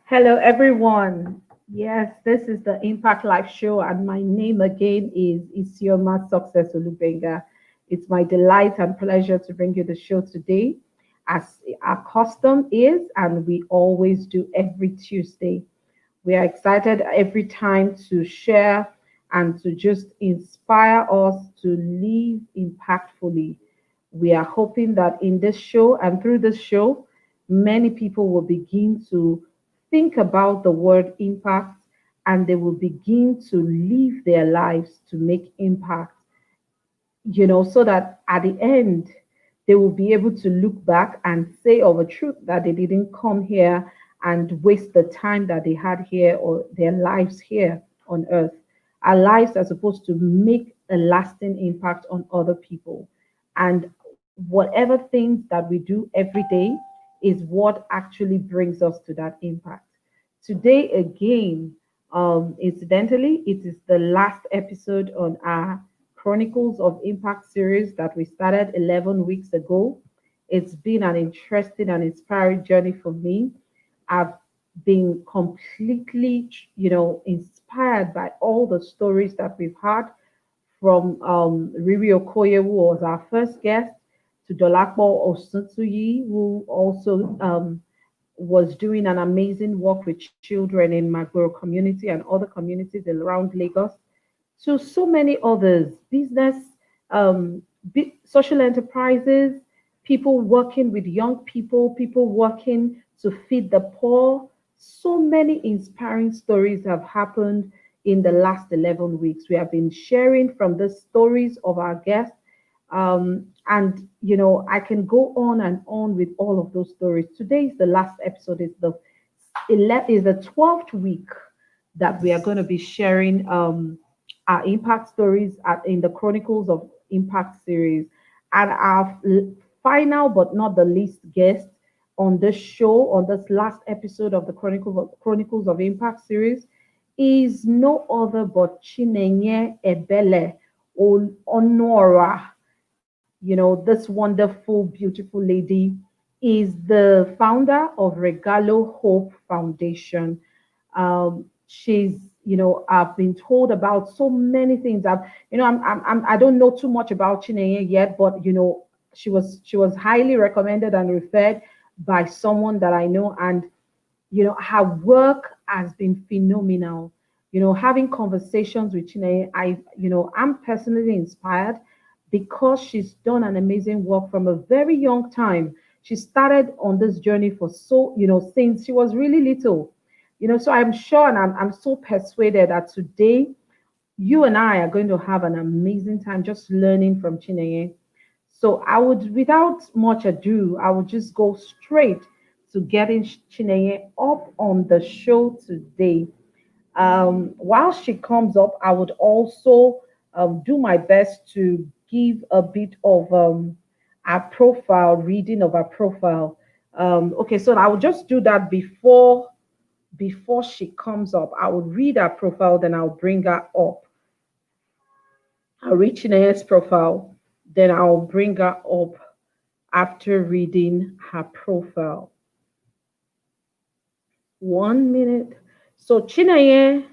Hello, everyone. Yes, this is the Impact Life Show, and my name again is Isioma Success Olubenga. It's my delight and pleasure to bring you the show today, as our custom is, and we always do every Tuesday. We are excited every time to share and to just inspire us to live impactfully. We are hoping that in this show and through this show, many people will begin to think about the word impact and they will begin to live their lives to make impact, so that at the end, they will be able to look back and say of a truth that they didn't come here and waste the time that they had here or their lives here on earth. Our lives are supposed to make a lasting impact on other people. And whatever things that we do every day is what actually brings us to that impact. Today, again, incidentally, it is the last episode on our Chronicles of Impact series that we started 11 weeks ago. It's been an interesting and inspiring journey for me. I've been completely, inspired by all the stories that we've had from Riri Okoye, who was our first guest, to Dolapo Osuntuyi, who also was doing an amazing work with children in Magboro community and other communities around Lagos, to so many others, business, social enterprises, people working with young people, people working to feed the poor. So many inspiring stories have happened in the last 11 weeks. We have been sharing from the stories of our guests. And I can go on and on with all of those stories. Today is the last episode. Is the 12th week that we are going to be sharing our impact stories in the Chronicles of Impact series. And our final but not the least guest on this show, on this last episode of the Chronicles of Impact series, is no other but Chinenye Ebele Onuorah. This wonderful, beautiful lady is the founder of Regalo Hope Foundation. I've been told about so many things. I don't know too much about Chinenye yet, but she was highly recommended and referred by someone that I know, and her work has been phenomenal. Having conversations with Chinenye, I'm personally inspired because she's done an amazing work from a very young time. She started on this journey for since she was really little. So I'm sure and I'm so persuaded that today you and I are going to have an amazing time just learning from Chinenye. So without much ado, I would just go straight to getting Chinenye up on the show today. While she comes up, I would also do my best to give a bit of our profile, reading of our profile. Okay, so I will just do that before she comes up. I will read her profile, then I'll bring her up. I'll read Chineye's profile, then I'll bring her up after reading her profile. 1 minute. So Chinenye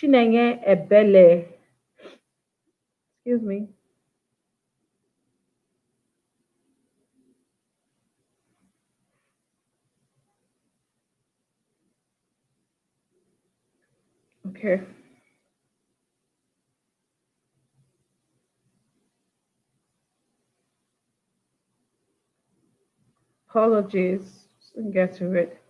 Ebele, excuse me. Okay, apologies. Didn't get to it.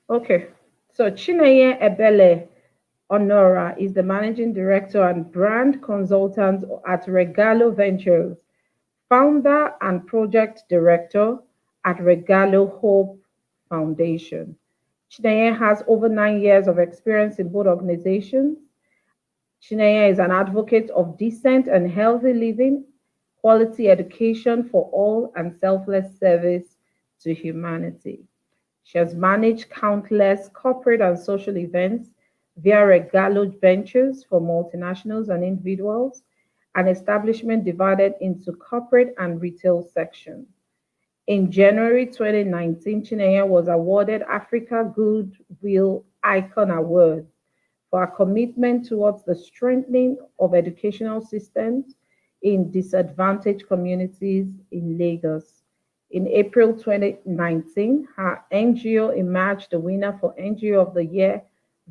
Okay, so Chinenye Ebele Onuorah is the managing director and brand consultant at Regalo Ventures, founder and project director at Regalo Hope Foundation. Chinenye has over 9 years of experience in both organizations. Chinenye is an advocate of decent and healthy living, quality education for all, and selfless service to humanity. She has managed countless corporate and social events via Regalo Ventures for multinationals and individuals, an establishment divided into corporate and retail sections. In January 2019, Chinenye was awarded Africa Goodwill Icon Award for our commitment towards the strengthening of educational systems in disadvantaged communities in Lagos. In April 2019, her NGO emerged the winner for NGO of the Year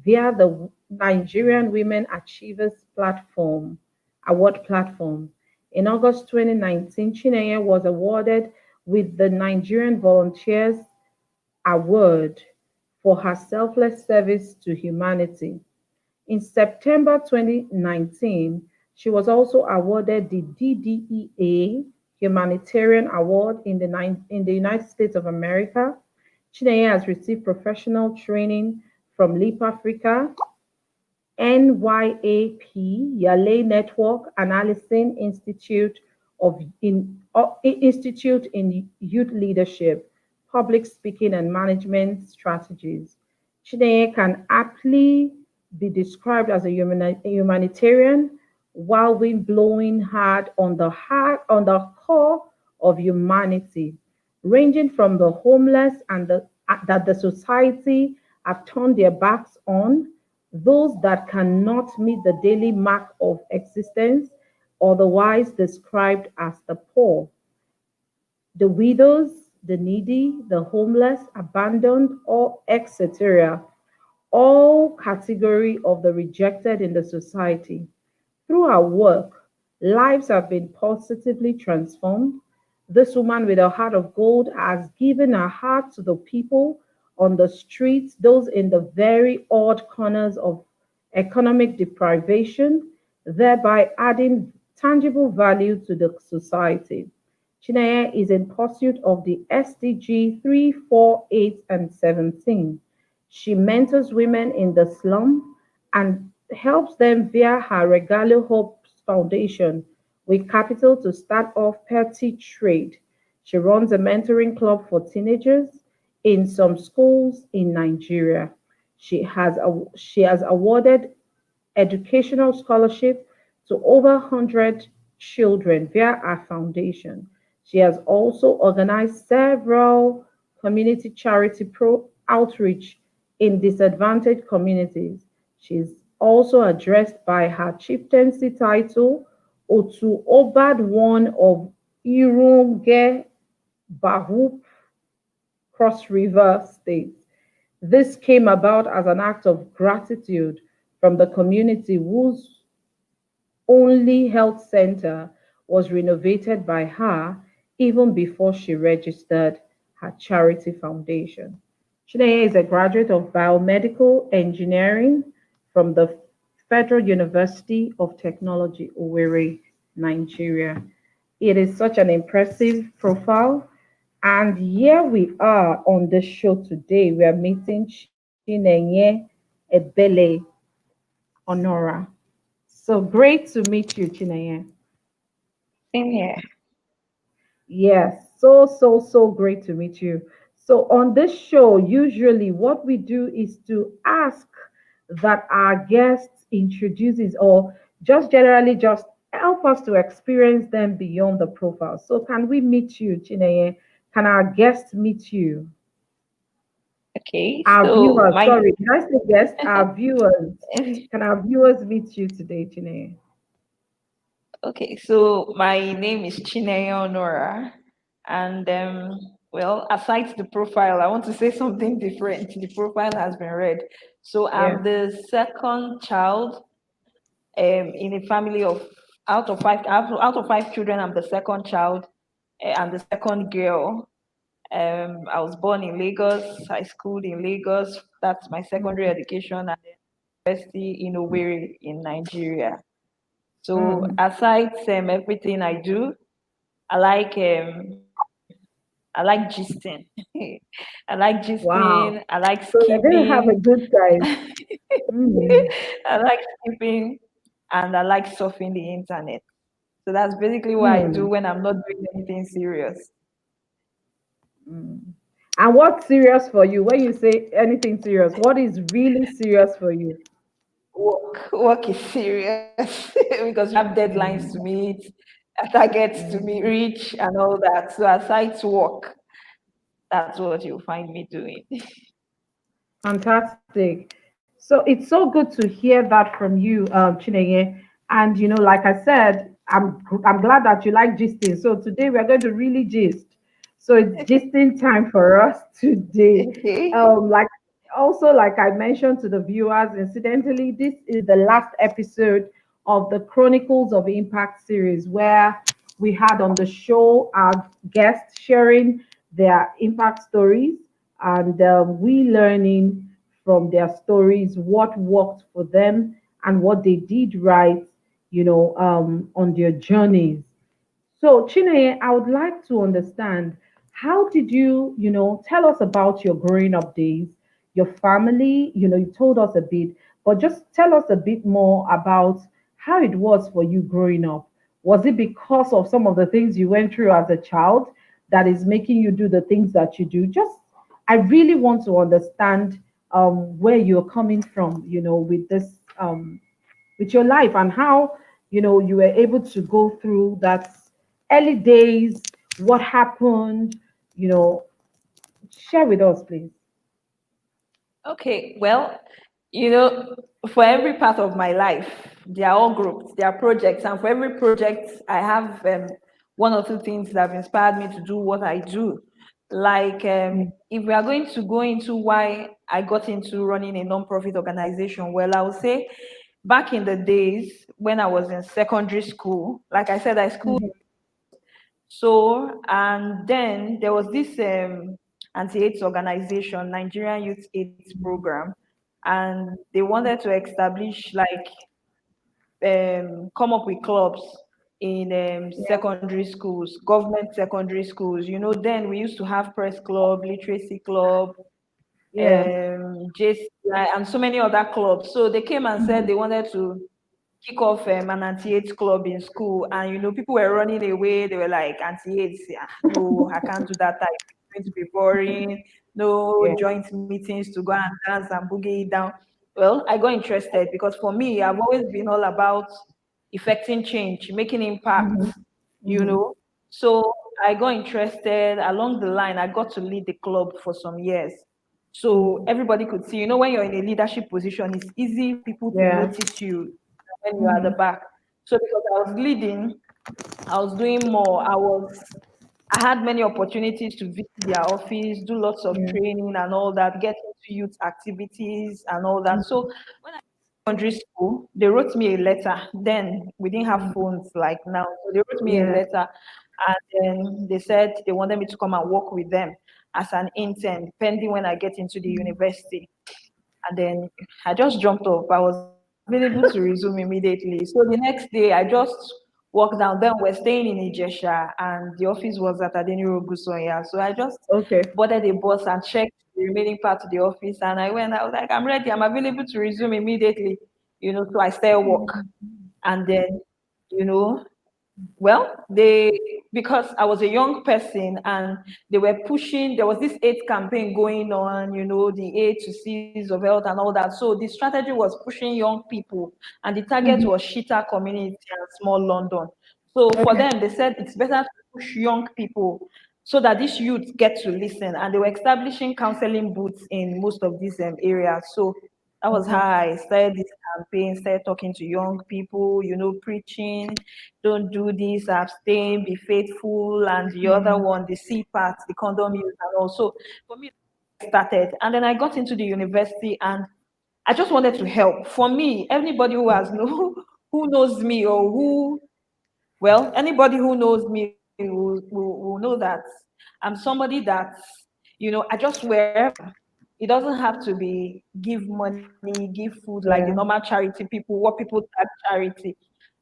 via the Nigerian Women Achievers Platform Award Platform. In August 2019, Chinenye was awarded with the Nigerian Volunteers Award for her selfless service to humanity. In September 2019, she was also awarded the DDEA Humanitarian Award in the United States of America. Chinenye has received professional training from Leap Africa, NYAP, Yale Network Analysis Institute in Youth Leadership, Public Speaking and Management Strategies. Chinenye can aptly be described as a humanitarian while wind blowing hard on the core of humanity, ranging from the homeless and that the society have turned their backs on, those that cannot meet the daily mark of existence, otherwise described as the poor, the widows, the needy, the homeless, abandoned, or etc., all category of the rejected in the society. Through her work, lives have been positively transformed. This woman with a heart of gold has given her heart to the people on the streets, those in the very odd corners of economic deprivation, thereby adding tangible value to the society. Chinenye is in pursuit of the SDG 3, 4, 8, and 17. She mentors women in the slum and helps them via her Regalo Hopes Foundation with capital to start off petty trade. She runs a mentoring club for teenagers in some schools in Nigeria. She has awarded educational scholarship to over 100 children via our foundation. She has also organized several community charity outreach in disadvantaged communities. She is also addressed by her chieftaincy title, Otu Obad one of Irunge Bahu Cross River State. This came about as an act of gratitude from the community whose only health center was renovated by her even before she registered her charity foundation. Chinenye is a graduate of biomedical engineering from the Federal University of Technology, Owerri, Nigeria. It is such an impressive profile. And here we are on the show today. We are meeting Chinenye Ebele Onuorah. So great to meet you, Chinenye. Same here. Yes, so great to meet you. So, on this show, usually what we do is to ask that our guests introduces or just generally just help us to experience them beyond the profile. So, can we meet you, Chineye? Can our guests meet you? Okay, Our so viewers, my sorry, did I say guests? Our viewers. Can our viewers meet you today, Chineye? okay, so my name is Chinenye Onuorah, and well, aside the profile, I want to say something different. The profile has been read. So Yeah. I'm the second child in a family of out of five children. I'm the second child. I'm the second girl. I was born in Lagos. I schooled in Lagos. That's my secondary education, and then university in Owerri in Nigeria. So Mm. aside everything I do, I like um, I like gisting. I like gisting. I Wow. like So you're going to skipping. have a good time. Mm. I like skipping, and I like surfing the internet. So that's basically what I do Mm. when I'm not doing anything serious. Mm. And what's serious for you? When you say anything serious, what is really serious for you? Work is serious because you have deadlines to Mm, meet, targets to mm. meet, reach, and all that. So aside to work, that's what you'll find me doing. Fantastic. So it's so good to hear that from you, Chinenye. And like I said, I'm glad that you like gisting. So today we're going to really gist. So it's gisting time for us today. Okay. Like also, like I mentioned to the viewers, incidentally, this is the last episode of the Chronicles of Impact series, where we had on the show our guests sharing their impact stories and we learning from their stories what worked for them and what they did right, on their journeys. So, Chineye, I would like to understand how did you, tell us about your growing up days, your family, you told us a bit, but just tell us a bit more about how it was for you growing up. Was it because of some of the things you went through as a child that is making you do the things that you do? Just, I really want to understand where you're coming from, with this with your life and how you were able to go through that early days, what happened, you know share with us, please. Okay, well, you know, for every part of my life, they are all groups, they are projects, and for every project, I have one or two things that have inspired me to do what I do. Like, Mm, if we are going to go into why I got into running a non-profit organization, well, I would say back in the days when I was in secondary school, like I said, I schooled. mhm, So, and then there was this anti-AIDS organization, Nigerian Youth AIDS Program, and they wanted to establish like come up with clubs in yeah, secondary schools, government secondary schools. You know, then we used to have press club, literacy club, yeah, JCI, and so many other clubs. So they came and said mhm, they wanted to kick off an anti-AIDS club in school, and people were running away. They were like, anti-AIDS, yeah, no, I can't do that type. It's going to be boring. No yeah, joint meetings to go and dance and boogie it down. Well, I got interested because for me, I've always been all about effecting change, making impact, mhm, you mhm, know. So I got interested along the line. I got to lead the club for some years. So mhm, everybody could see, when you're in a leadership position, it's easy for people to yeah, notice you when you're at the mhm, back. So because I was leading, I was doing more. I had many opportunities to visit their office, do lots of yeah, training and all that, get into youth activities and all that. mhm, So when I was in secondary school, they wrote me a letter. Then we didn't have mhm, phones like now. So they wrote me a yeah, letter and then they said they wanted me to come and work with them as an intern, pending when I get into the university. And then I just jumped up. I was available to resume immediately. So the next day, I just walked down. Then we're staying in Ijesha, and the office was at Adeni Rogusoya. So I just okay, boarded a bus and checked the remaining part of the office. And I went, I was like, I'm ready. I'm available to resume immediately. So I started work. And then, you know, well, because I was a young person and they were pushing, there was this AIDS campaign going on, the A to C's of health and all that. So the strategy was pushing young people, and the target mhm, was Shita community and small London. So for okay, them, they said it's better to push young people so that these youth get to listen. And they were establishing counseling booths in most of these areas. So that was how okay, I started this campaign, started talking to young people, preaching, don't do this, abstain, be faithful, and the other mhm, one, the C part, the condom use, and also for me, I started. And then I got into the university and I just wanted to help. For me, anybody who has no who knows me or anybody who knows me will know that I'm somebody that, I just wherever. It doesn't have to be give money, give food like the normal yeah, charity people, what people tag charity.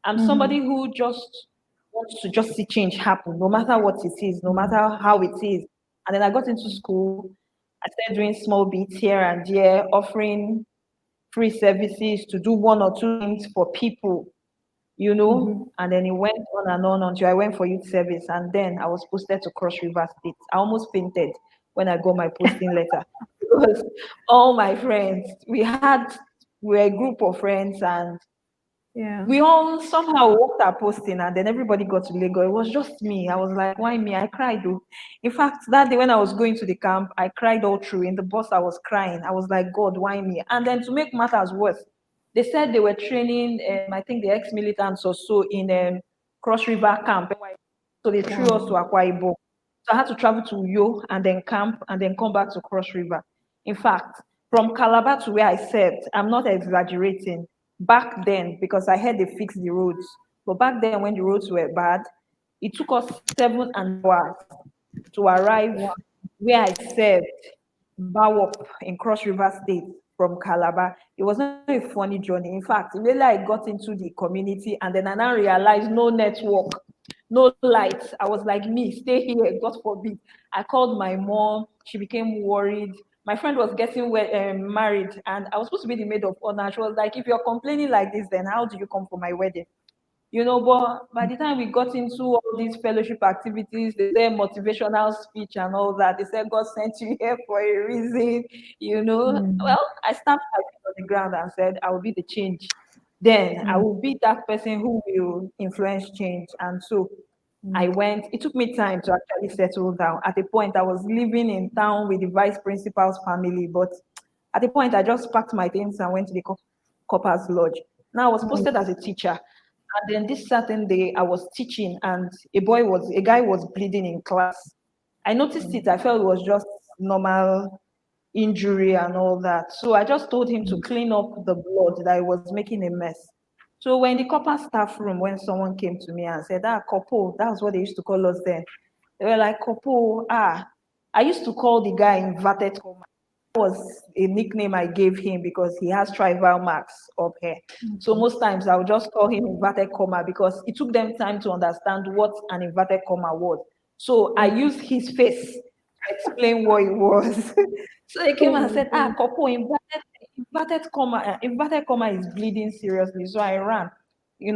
I'm somebody mhm, who just wants to just see change happen, no matter what it is, no mhm, matter how it is. And then I got into school. I started doing small bits here and there, offering free services to do one or two things for people, mhm. and then it went on and on until I went for youth service. And then I was posted to Cross River State. I almost fainted when I got my posting letter because all my friends, we had we were a group of friends, and Yeah. we all somehow worked our posting, and then everybody got to Lagos. It was just me. I was like, why me? I cried though. In fact, that day when I was going to the camp, I cried all through. In the bus, I was crying. I was like, God, why me? And then to make matters worse, they said they were training, I think the ex-militants or so in Cross River camp. So they threw us to Wow. Akwa Ibom. So I had to travel to Uyo and then camp and then come back to Cross River. In fact, from Calabar to where I served, I'm not exaggerating. Back then, because I heard they fixed the roads, but back then when the roads were bad, it took us 7 hours to arrive Wow. where I served, Bawop in Cross River State from Calabar. It was not a funny journey. In fact, really I got into the community and then I now realized no network, no lights. I was like, me, stay here, God forbid. I called my mom. She became worried. My friend was getting married and I was supposed to be the maid of honor. She was like, if you're complaining like this, then how do you come for my wedding? But by the time we got into all these fellowship activities, they say motivational speech and all that. They said God sent you here for a reason. Mm. Well, I stamped my feet on the ground and said, I will be the change. Then I Mm. will be that person who will influence change. And so I Mm. went. It took me time to actually settle down. At a point, I was living in town with the vice principal's family, but at a point, I just packed my things and went to the Copper's Lodge. Now I was Mm. posted as a teacher, and then this certain day I was teaching, and a guy was bleeding in class. I noticed it. I felt it was just normal injury and all that. So I just told him to Mm. clean up the blood that I was making a mess. So when the copper staff room, when someone came to me and said, Kopo, that's what they used to call us then. They were like, Kopo, I used to call the guy inverted comma. That was a nickname I gave him because he has tribal marks up here. So Mm. most times I would just call him inverted comma because it took them time to understand what an inverted comma was. So I Mm. used his face to explain what it was. So he came Oh and my said, God. Kopo, inverted comma is bleeding seriously. So I ran.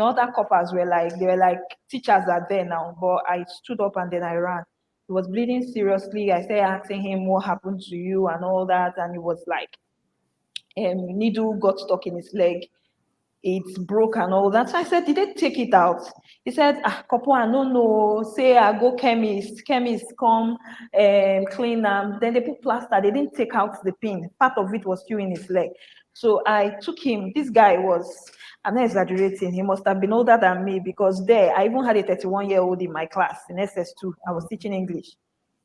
Other coppers they were like, teachers are there now. But I stood up and then I ran. He was bleeding seriously. I started asking him what happened to you and all that. And he was like, needle got stuck in his leg, it's broke and all that. So I said, did they take it out? He said, Kopo, I don't know. Say I go chemist come and clean them. Then they put plaster. They didn't take out the pin. Part of it was still in his leg. So I took him. This guy was, I'm not exaggerating. He must have been older than me because there, I even had a 31-year-old in my class in SS2. I was teaching English.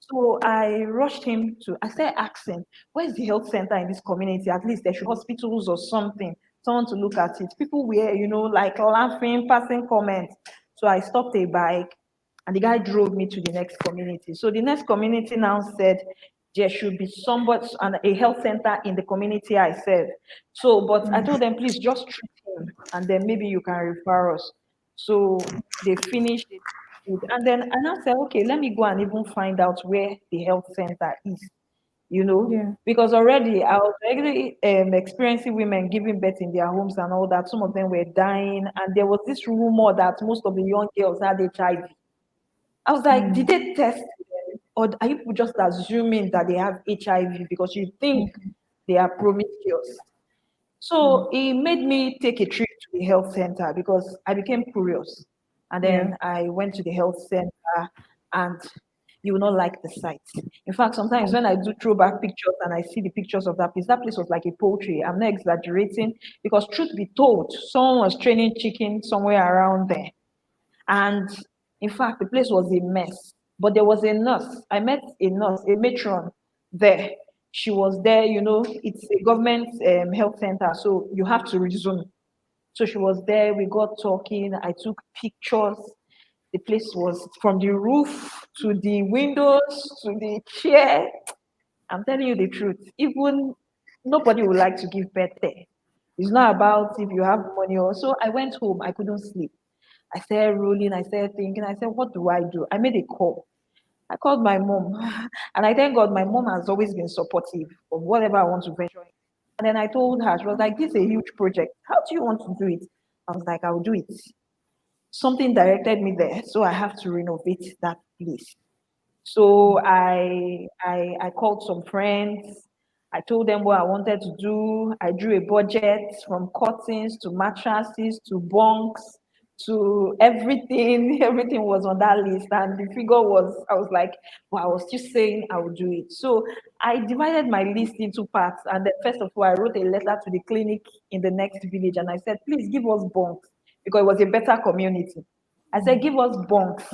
So I rushed him I started asking, where's the health center in this community? At least there should be hospitals or something, someone to look at it. People were, like laughing, passing comments. So I stopped a bike and the guy drove me to the next community. So the next community now said there should be somebody and a health center in the community I serve. So, but I Mm. told them, please just treat him and then maybe you can refer us. So they finished it. And then and I said, okay, let me go and even find out where the health center is, Yeah. because already I was already experiencing women giving birth in their homes and all that. Some of them were dying, and there was this rumor that most of the young girls had HIV. I was like, did Mm. they test them, or are you just assuming that they have HIV because you think Mm. they are promiscuous? Mm. So it made me take a trip to the health center because I became curious. And Yeah. then I went to the health center and you will not like the sight. In fact, sometimes when I do throwback pictures and I see the pictures of that place was like a poultry. I'm not exaggerating because truth be told, someone was training chicken somewhere around there. And in fact, the place was a mess. But there was a nurse. I met a nurse, a matron there. She was there, it's a government health center, so you have to resume. So she was there. We got talking. I took pictures. The place was from the roof to the windows to the chair. I'm telling you the truth. Even nobody would like to give birth there. It's not about if you have money or so. I went home. I couldn't sleep. I started rolling. I started thinking. I said, what do I do? I made a call. I called my mom, and I thank God my mom has always been supportive of whatever I want to venture. And then I told her, she was like, this is a huge project. How do you want to do it? I was like, I'll do it. Something directed me there, so I have to renovate that place. So I called some friends. I told them what I wanted to do. I drew a budget from curtains to mattresses to bunks to everything. Everything was on that list. And the figure was, I was like, well, I was just saying I would do it. So I divided my list into parts. And then, first of all, I wrote a letter to the clinic in the next village. And I said, please give us bunks because it was a better community. I said, give us bunks.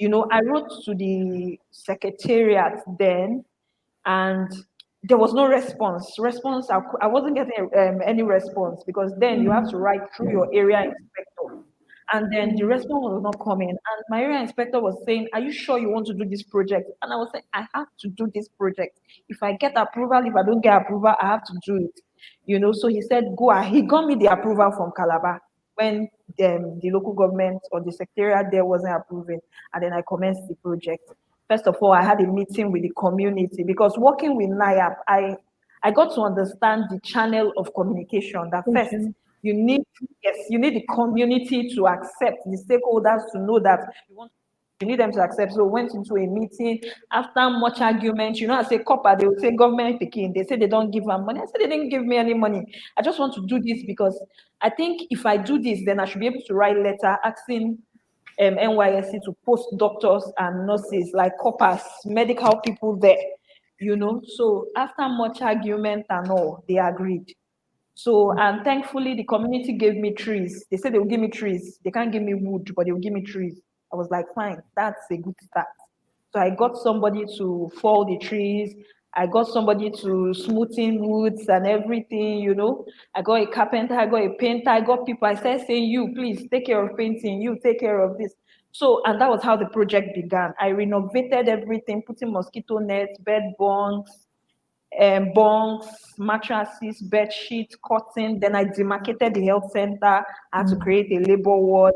I wrote to the secretariat then, and there was no response. I wasn't getting any response because then you have to write through your area inspector, and then the response was not coming, and my area inspector was saying, are you sure you want to do this project? And I was saying, I have to do this project. If I get approval, if I don't get approval, I have to do it. So he said, go ahead. He got me the approval from Calabar when the local government or the secretariat there wasn't approving, and then I commenced the project. First of all, I had a meeting with the community because working with NIAP, I got to understand the channel of communication. That first, you need the community to accept, the stakeholders to know that you need them to accept. So went into a meeting after much argument. I say copper, they will say government picking. They say they don't give them money. I said they didn't give me any money. I just want to do this because I think if I do this, then I should be able to write letter asking NYSC to post doctors and nurses like coppers, medical people there. So after much argument and all, they agreed. So, and thankfully, the community gave me trees. They said they will give me trees. They can't give me wood, but they will give me trees. I was like, fine, that's a good start. So I got somebody to fall the trees. I got somebody to smooth in woods and everything. I got a carpenter, I got a painter, I got people. I started saying, you please take care of painting, you take care of this. So, and that was how the project began. I renovated everything, putting mosquito nets, bed bunks, mattresses, bed sheets, curtain. Then I demarcated the health center. I had to create a labor ward,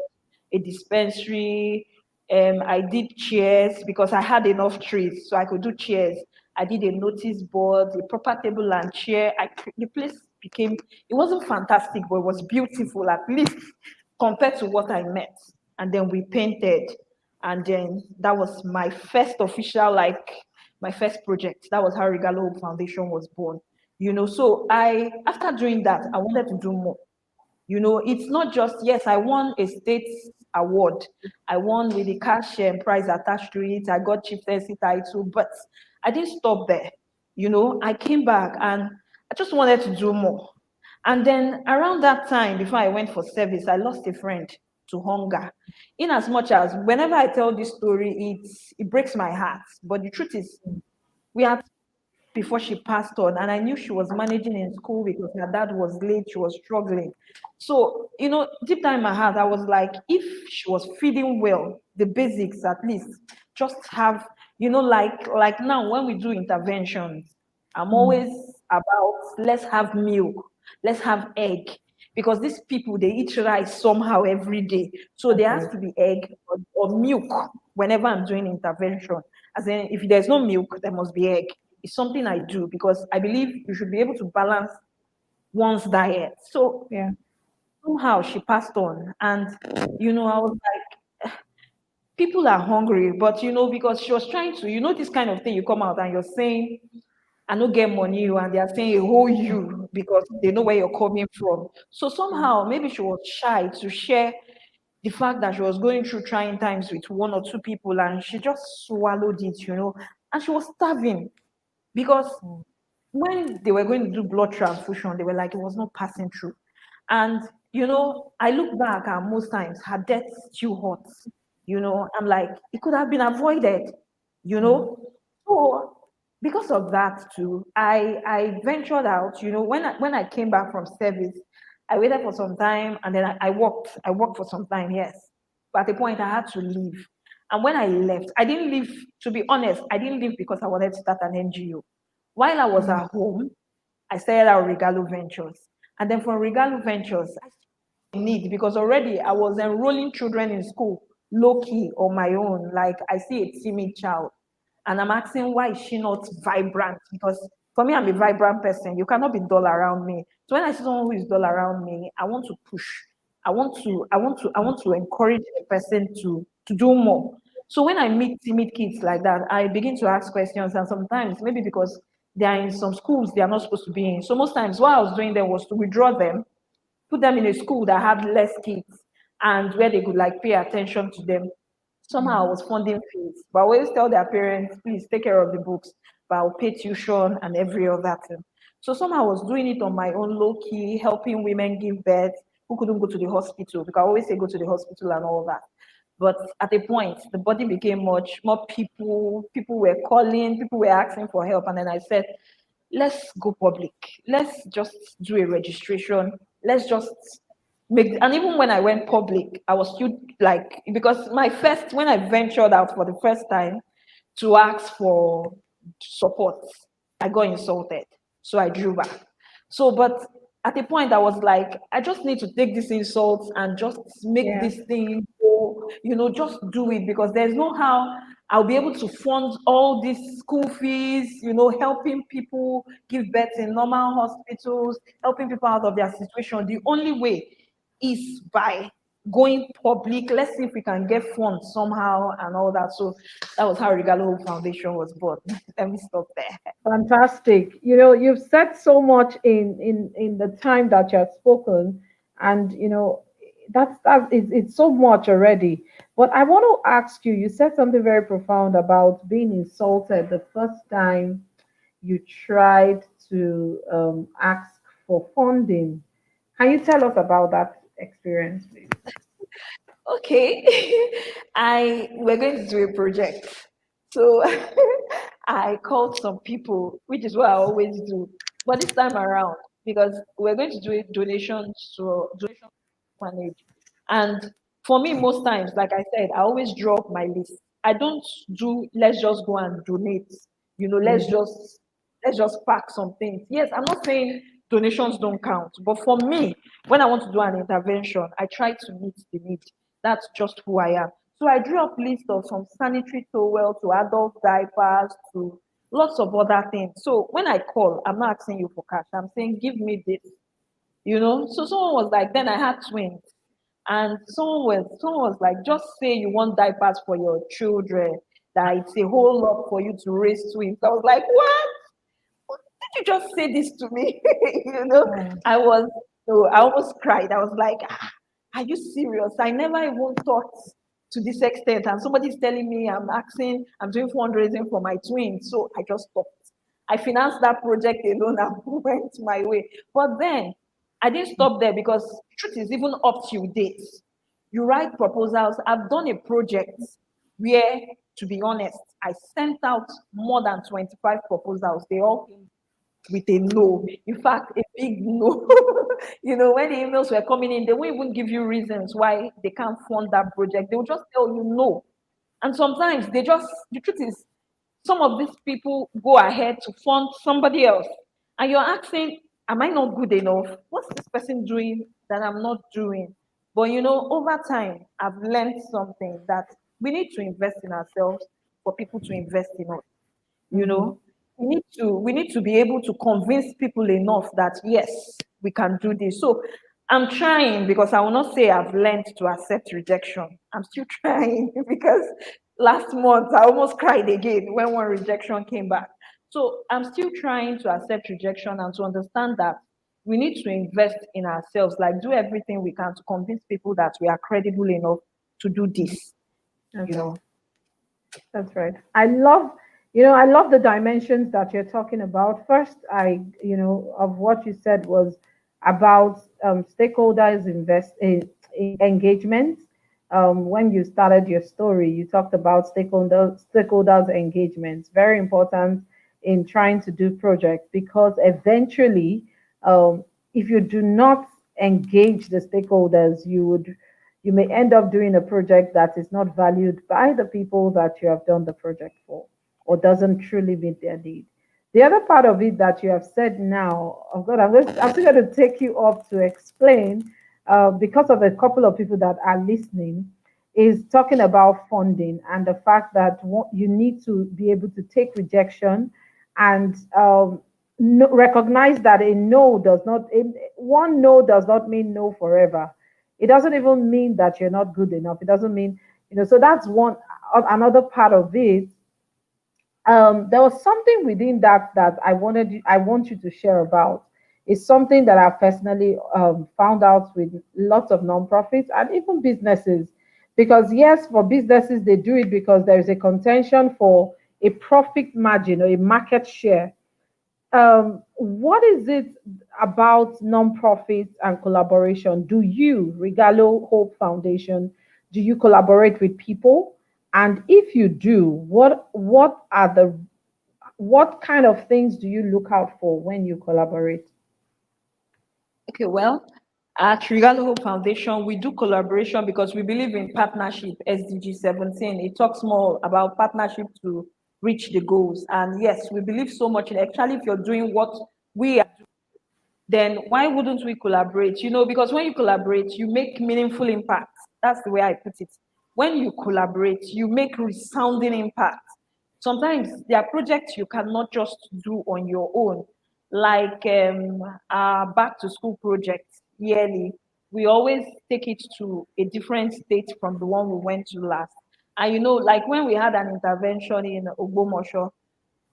a dispensary. I did chairs because I had enough trees, so I could do chairs. I did a notice board, a proper table and chair. The place became, it wasn't fantastic, but it was beautiful, at least compared to what I met. And then we painted. And then that was my first official, like my first project. That was how Regalo Hope Foundation was born. So after doing that, I wanted to do more. It's not just, yes, I won a state award. I won with the cash prize attached to it. I got chieftaincy title, but I didn't stop there. I came back and I just wanted to do more. And then around that time, before I went for service, I lost a friend to hunger. In as much as whenever I tell this story, it breaks my heart. But the truth is, we had before she passed on, and I knew she was managing in school because her dad was late, she was struggling. So, deep down in my heart, I was like, if she was feeding well, the basics at least, just have, like now when we do interventions, I'm always about let's have milk, let's have egg. Because these people, they eat rice somehow every day. So there has to be egg or milk whenever I'm doing intervention. As in, if there's no milk, there must be egg. It's something I do because I believe you should be able to balance one's diet. So somehow she passed on. And, I was like, people are hungry, but, because she was trying to, this kind of thing, you come out and you're saying, I don't get money, and they are saying, oh, you, because they know where you're coming from. So somehow, maybe she was shy to share the fact that she was going through trying times with one or two people, and she just swallowed it, and she was starving because when they were going to do blood transfusion, they were like, it was not passing through. And, I look back and most times her death still hurts. I'm like, it could have been avoided, So because of that too, I ventured out, when I came back from service, I waited for some time and then I worked. I worked for some time, yes. But at the point I had to leave. And when I left, I didn't leave, to be honest, I didn't leave because I wanted to start an NGO. While I was at home, I started out Regalo Ventures. And then from Regalo Ventures, I need because already I was enrolling children in school low key on my own. Like I see a timid child and I'm asking why is she not vibrant? Because for me, I'm a vibrant person. You cannot be dull around me. So when I see someone who is dull around me, I want to push. I want to encourage the person to do more. So when I meet timid kids like that, I begin to ask questions, and sometimes maybe because they are in some schools they are not supposed to be in. So most times what I was doing then was to withdraw them, put them in a school that had less kids and where they could like pay attention to them. Somehow I was funding fees, but I always tell their parents, please take care of the books, but I'll pay tuition and every other thing. So somehow I was doing it on my own low key, helping women give birth who couldn't go to the hospital, because I always say go to the hospital and all that. But at a point, the body became much more people were calling, people were asking for help. And then I said, let's go public. Let's just do a registration. Let's just make, and even when I went public, I was still like, because my first, when I ventured out for the first time to ask for support, I got insulted. So I drew back. So, but at a point, I was like, I just need to take these insults and just make Yeah. this thing go, just do it, because there's no how I'll be able to fund all these school fees, helping people give birth in normal hospitals, helping people out of their situation. The only way is by going public. Let's see if we can get funds somehow and all that. So that was how Regalo Hope Foundation was born. Let me stop there. Fantastic. You've said so much in the time that you have spoken, and it's so much already. But I want to ask you. You said something very profound about being insulted the first time you tried to ask for funding. Can you tell us about that experience, please? Okay. I We're going to do a project. So I called some people, which is what I always do. But this time around, because we're going to do a donation manage. And for me, most times, like I said, I always drop my list. I don't do let's just go and donate. Let's Mhm. just pack some things. Yes, I'm not saying donations don't count, but for me, when I want to do an intervention, I try to meet the need. That's just who I am. So I drew up list of some sanitary towel to adult diapers to lots of other things. So when I call, I'm not asking you for cash. I'm saying give me this. So someone was like, then I had twins. And someone was like, just say you want diapers for your children, that it's a whole lot for you to raise twins. I was like, what? Did you just say this to me? Oh, I was, so I almost cried. I was like, are you serious? I never even thought to this extent. And somebody's telling me I'm doing fundraising for my twins. So I just stopped. I financed that project alone and went my way. But then I didn't stop there, because truth is, even up to date, you write proposals. I've done a project where, to be honest, I sent out more than 25 proposals. They all came with a no. In fact, a big no. When the emails were coming in, they won't even give you reasons why they can't fund that project. They will just tell you no. And sometimes the truth is, some of these people go ahead to fund somebody else. And you're asking, am I not good enough? What's this person doing that I'm not doing? But over time, I've learned something, that we need to invest in ourselves for people to invest in us. you mhm. know we need to be able to convince people enough that yes, we can do this. So I'm trying, because I will not say I've learned to accept rejection. I'm still trying because last month I almost cried again when one rejection came back. So I'm still trying to accept rejection and to understand that we need to invest in ourselves, like do everything we can to convince people that we are credible enough to do this you That's right. know That's right. I love the dimensions that you're talking about. First, of what you said was about stakeholders in engagement. When you started your story, you talked about stakeholders engagement. Very important in trying to do projects, because eventually, if you do not engage the stakeholders, you may end up doing a project that is not valued by the people that you have done the project for, or doesn't truly meet their need. The other part of it that you have said now, oh God, I'm still going to take you up to explain, because of a couple of people that are listening, is talking about funding and the fact that you need to be able to take rejection and recognize that one no does not mean no forever. It doesn't even mean that you're not good enough. It doesn't mean. So that's one another part of it There was something within that that I want you to share about. It's something that I've personally found out with lots of nonprofits and even businesses. Because yes, for businesses they do it because there is a contention for a profit margin or a market share. What is it about nonprofits and collaboration? Do you, Regalo Hope Foundation, do you collaborate with people? And if you do, what kind of things do you look out for when you collaborate? Okay, well, at Regalo Hope Foundation, we do collaboration because we believe in partnership, SDG 17. It talks more about partnership to reach the goals. And yes, we believe so much in actually if you're doing what we are, then why wouldn't we collaborate? Because when you collaborate, you make meaningful impact. That's the way I put it. When you collaborate, you make resounding impact. Sometimes there are projects you cannot just do on your own, like our back to school project yearly. We always take it to a different state from the one we went to last. And like when we had an intervention in Ogbomosho,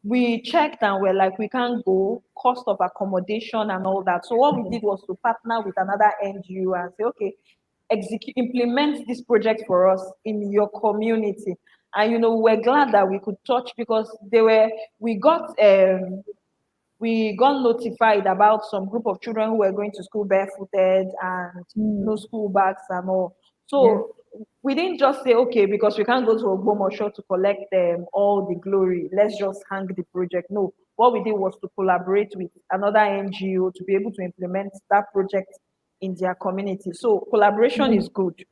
we checked and we're like, we can't go, cost of accommodation and all that. So what we did was to partner with another NGO and say, okay, execute, implement this project for us in your community. And we're glad that we could touch because we got notified about some group of children who were going to school barefooted and no Mm, school bags and all. yeah. So we didn't just say, okay, because we can't go to Ogbomosho to collect all the glory, let's just hang the project. No, what we did was to collaborate with another NGO to be able to implement that project in their community. So collaboration Mm, is good.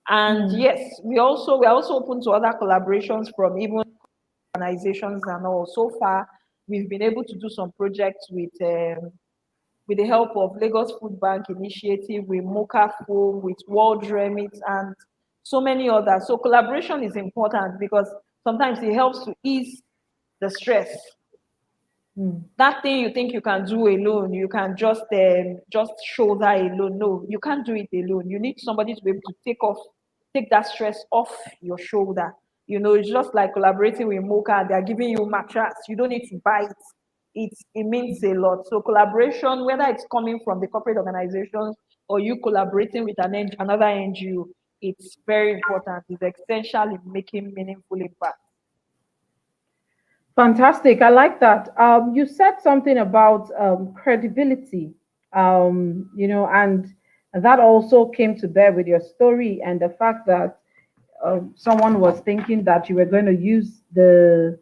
And mm. yes, we are also open to other collaborations from even organizations and all. So far, we've been able to do some projects with the help of Lagos Food Bank Initiative, with Mocha Foam, with World Remit, and so many others. So collaboration is important because sometimes it helps to ease the stress. Mm. That thing you think you can do alone, you can just shoulder alone. No, you can't do it alone. You need somebody to be able to take that stress off your shoulder. It's just like collaborating with Mocha. They're giving you mattress. You don't need to buy it. It means a lot. So collaboration, whether it's coming from the corporate organizations or you collaborating with another NGO, it's very important. It's essential in making meaningful impact. Fantastic. I like that. You said something about credibility, and that also came to bear with your story and the fact that someone was thinking that you were going to use the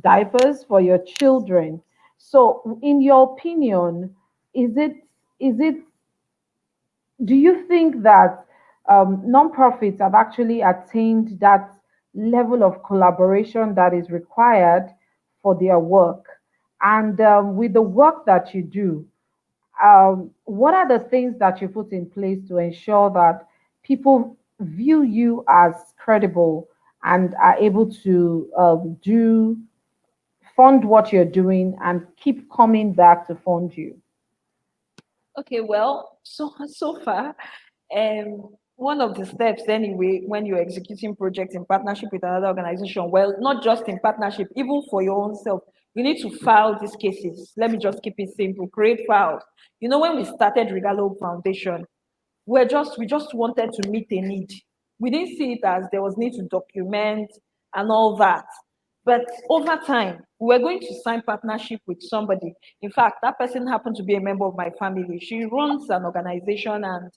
diapers for your children. So, in your opinion, is it do you think that nonprofits have actually attained that level of collaboration that is required for their work? And with the work that you do, what are the things that you put in place to ensure that people view you as credible and are able to do fund what you're doing and keep coming back to fund you? Okay, well, so far, one of the steps anyway, when you're executing projects in partnership with another organization, well, not just in partnership, even for your own self, you need to file these cases. Let me just keep it simple. Create files. When we started Regalo Foundation, we just wanted to meet a need. We didn't see it as there was need to document and all that. But over time, we were going to sign partnership with somebody. In fact, that person happened to be a member of my family. She runs an organization and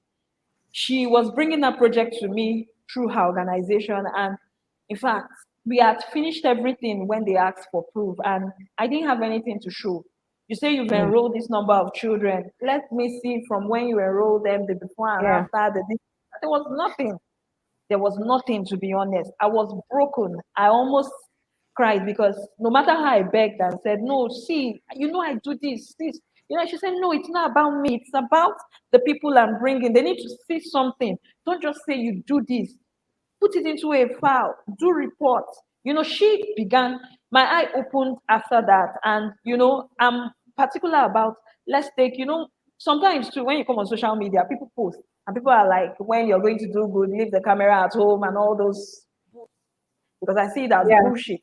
she was bringing that project to me through her organization. And in fact, we had finished everything when they asked for proof, and I didn't have anything to show. You say you've Mm, enrolled this number of children. Let me see from when you enrolled them, the before and yeah. after. There was nothing. There was nothing, to be honest. I was broken. I almost cried because no matter how I begged and said, no, see, I do this. She said, no, it's not about me. It's about the people I'm bringing. They need to see something. Don't just say you do this. Put it into a file. Do reports. She began, my eye opened after that. And, I'm particular about, let's take, sometimes too, when you come on social media, people post and people are like, when you're going to do good, leave the camera at home and all those, because I see it as Yeah. bullshit.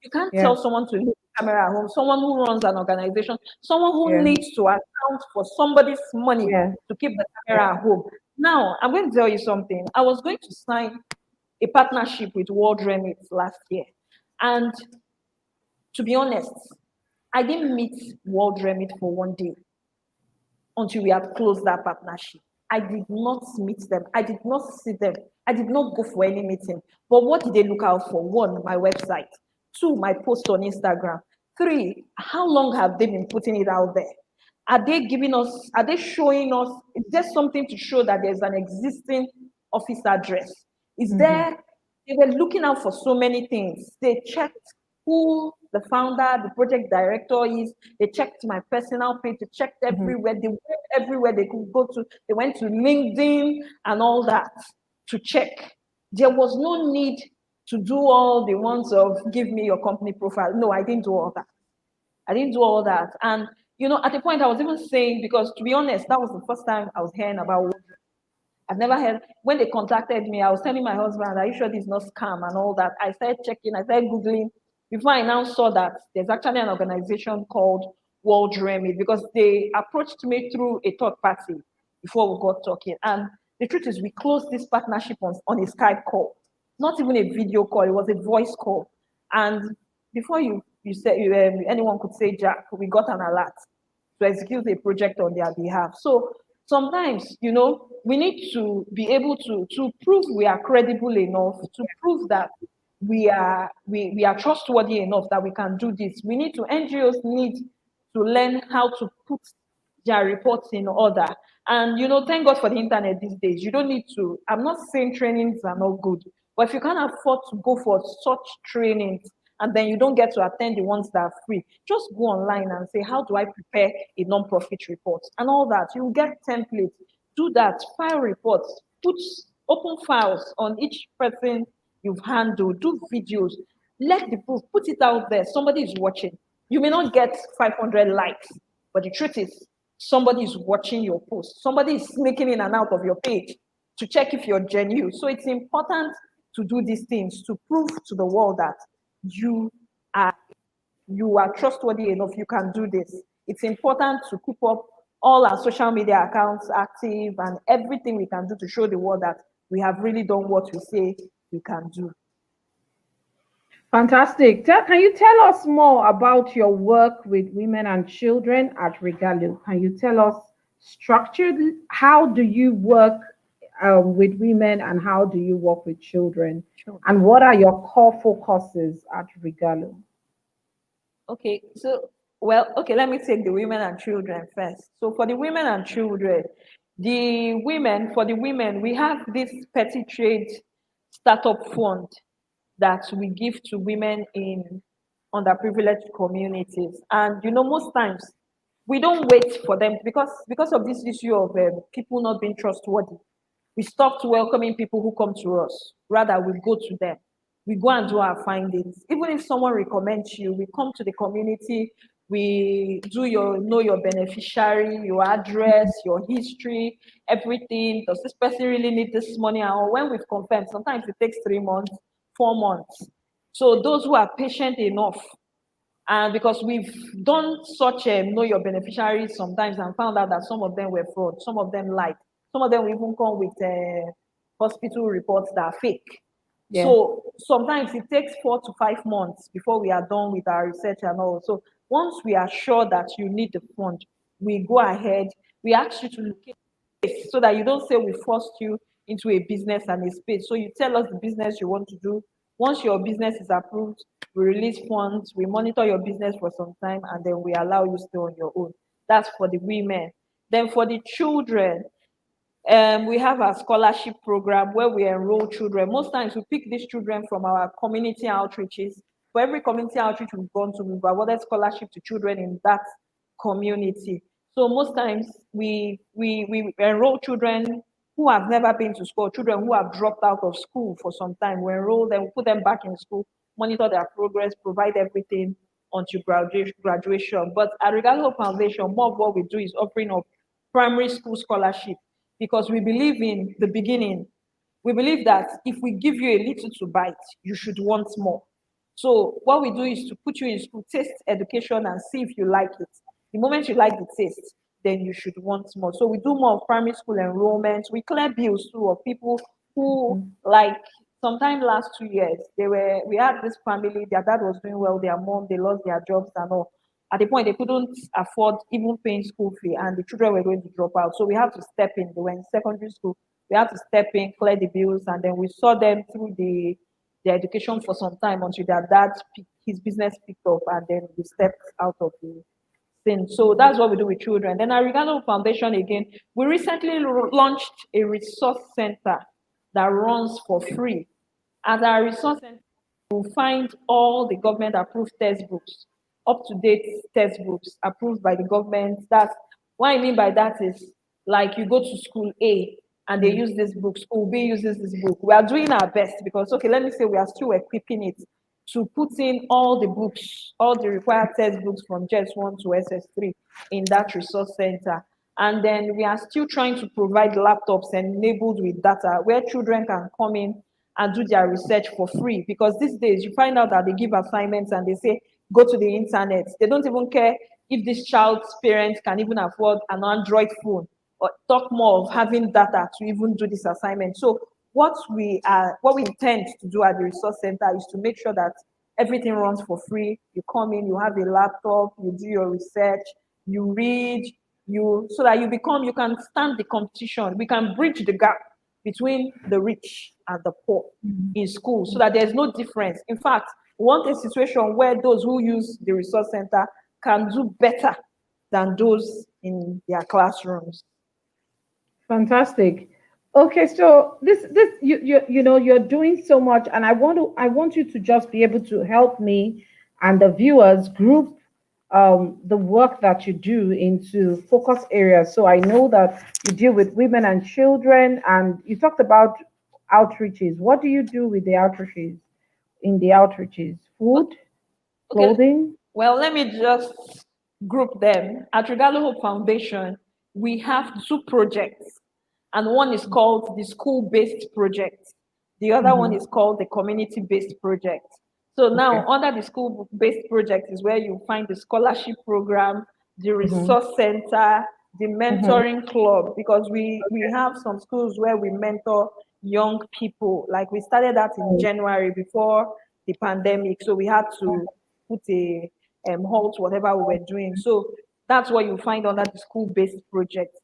You can't Yeah. tell someone to leave the camera at home, someone who runs an organization, someone who Yeah. needs to account for somebody's money Yeah. to keep the Yeah. camera at home. Now, I'm going to tell you something. I was going to sign a partnership with World Remit last year. And to be honest, I didn't meet World Remit for one day until we had closed that partnership. I did not meet them. I did not see them. I did not go for any meeting. But what did they look out for? One, my website. Two, my post on Instagram. Three, how long have they been putting it out there? Are they giving us, are they showing us, is there something to show that there's an existing office address? Is Mm-hmm. there, they were looking out for so many things. They checked who the founder, the project director is. They checked my personal page. They checked Mm-hmm. everywhere. They went everywhere they could go to. They went to LinkedIn and all that to check. There was no need to do all the ones of give me your company profile. No, I didn't do all that. I didn't do all that. And at the point I was even saying, because to be honest, that was the first time I was hearing about. I've never heard when they contacted me. I was telling my husband, "Are you sure this is not scam and all that?" I started checking. I started googling before I now saw that there's actually an organization called World Remit because they approached me through a third party before we got talking. And the truth is, we closed this partnership on a Skype call, not even a video call. It was a voice call. And before you said anyone could say Jack, we got an alert to execute a project on their behalf. So sometimes, we need to be able to prove we are credible enough, to prove that we are trustworthy enough that we can do this. We need to NGOs need to learn how to put their reports in order. And thank God for the internet these days. You don't need to. I'm not saying trainings are not good, but if you can't afford to go for such trainings and then you don't get to attend the ones that are free, just go online and say, how do I prepare a non-profit report and all that? You'll get templates. Do that. File reports. Put open files on each person you've handled. Do videos. Let the proof. Put it out there. Somebody is watching. You may not get 500 likes, but the truth is, somebody is watching your post. Somebody is sneaking in and out of your page to check if you're genuine. So it's important to do these things to prove to the world that you are you are trustworthy enough. You can do this. It's important to keep up all our social media accounts active and everything we can do to show the world that we have really done what we say we can do. Fantastic. Can you tell us more about your work with women and children at Regalo? Can you tell us structured how do you work with women and how do you work with children? Sure. And what are your core focuses at Regalo? Okay, so okay, let me take the women and children first. So for the women and children, for the women, we have this petty trade startup fund that we give to women in underprivileged communities. And most times we don't wait for them because of this issue of people not being trustworthy. We stopped welcoming people who come to us. Rather, we go to them. We go and do our findings. Even if someone recommends you, we come to the community. We do your know your beneficiary, your address, your history, everything. Does this person really need this money? Or when we've confirmed, sometimes it takes 3 months, 4 months. So those who are patient enough, and because we've done such a know your beneficiaries sometimes and found out that some of them were fraud, some of them lied, some of them will even come with hospital reports that are fake. Yeah. So sometimes it takes 4 to 5 months before we are done with our research and all. So once we are sure that you need the fund, we go ahead, we ask you to locate space so that you don't say we forced you into a business and a space. So you tell us the business you want to do. Once your business is approved, we release funds, we monitor your business for some time, and then we allow you to stay on your own. That's for the women. Then for the children, we have a scholarship program where we enroll children. Most times we pick these children from our community outreaches. For every community outreach we've gone to, we've awarded scholarship to children in that community. So most times we enroll children who have never been to school, children who have dropped out of school for some time. We enroll them, put them back in school, monitor their progress, provide everything until graduation. But at Regalo Foundation, more of what we do is offering up primary school scholarship because we believe in the beginning. We believe that if we give you a little to bite, you should want more. So what we do is to put you in school, taste education and see if you like it. The moment you like the taste, then you should want more. So we do more of primary school enrollment. We clear bills too of people who, Mhm. like, sometime last 2 years, we had this family, their dad was doing well, their mom, they lost their jobs and all. At the point they couldn't afford even paying school fee and the children were going to drop out. So we had to step in. They were in secondary school. We had to step in, clear the bills, and then we saw them through their education for some time until their dad his business picked up and then we stepped out of the thing. So that's what we do with children. Then our Regalo Foundation again, we recently launched a resource center that runs for free. At our resource center, you'll find all the government approved textbooks, up to date textbooks approved by the government. That's what I mean by that is, like, you go to school A and they use this book, school B uses this book. We are doing our best because, okay, let me say we are still equipping it to put in all the books, all the required textbooks from JS1 to SS3 in that resource center. And then we are still trying to provide laptops enabled with data where children can come in and do their research for free. Because these days you find out that they give assignments and they say, go to the internet. They don't even care if this child's parents can even afford an Android phone, or talk more of having data to even do this assignment. So what we intend to do at the resource center is to make sure that everything runs for free. You come in, you have a laptop, you do your research, you read, so that you can stand the competition. We can bridge the gap between the rich and the poor in school so that there's no difference. In fact, we want a situation where those who use the resource center can do better than those in their classrooms. Fantastic. Okay, so this you're doing so much, and I want you to just be able to help me and the viewers group the work that you do into focus areas. So I know that you deal with women and children, and you talked about outreaches. What do you do with the outreaches? In the outreaches, food, Okay, clothing. well, let me just group them. At Regalo Hope Foundation, we have two projects, and one is called the school based project, the other one Mm-hmm. is called the community based project. So Okay. now, under the school based project is where you find the scholarship program, the Mm-hmm. resource center, the Mm-hmm. mentoring club, because we have some schools where we mentor young people. Like, we started that in January before the pandemic, so we had to put a halt to whatever we were doing. So that's what you find under the school-based project.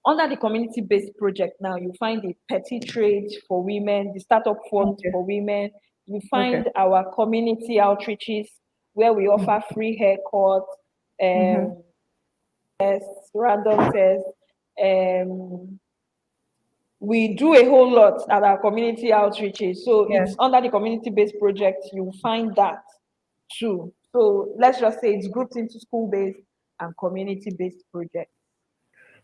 Under the community-based project now, you find the petty trade for women, the startup fund Okay. for women. You Okay. find our community outreaches where we offer free haircuts, Mm-hmm. um, tests, random tests. Um, we do a whole lot at our community outreaches. So Yeah. it's under the community-based project, you'll find that too. So let's just say it's grouped into school-based and community-based projects.